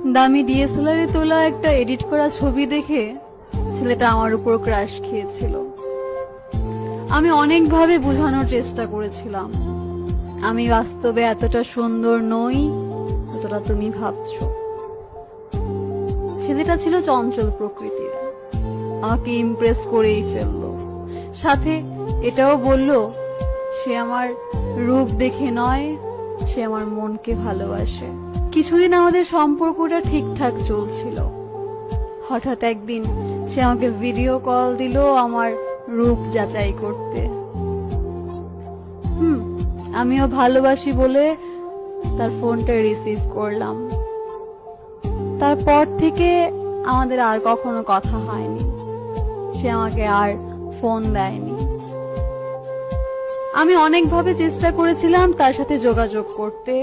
দামি ডিএসএলআর এ তোলা একটা এডিট করা ছবি দেখে ছেলেটা আমার উপর ক্রাশ খেয়েছিল। আমি অনেকভাবে বোঝানোর চেষ্টা করেছিলাম আমি বাস্তবে এতটা সুন্দর নই যতটা তুমি ভাবছো। ছেলেটা ছিল চঞ্চল প্রকৃতির, আমাকে ইমপ্রেস করেই ফেললো। সাথে এটাও বলল সে আমার রূপ দেখে নয়, সে আমার মনকে ভালোবাসে। কিছুদিন আমাদের সম্পর্কটা ঠিকঠাক চলছিল। হঠাৎ একদিন সে আমাকে ভিডিও কল দিল আমার রূপ যাচাই করতে। আমিও ভালোবাসি বলে তার ফোনটা রিসিভ করলাম। তারপর থেকে আমাদের আর কখনো কথা হয়নি, সে আমাকে আর ফোন দেয়নি। আমি অনেকভাবে চেষ্টা করেছিলাম তার সাথে যোগাযোগ করতে,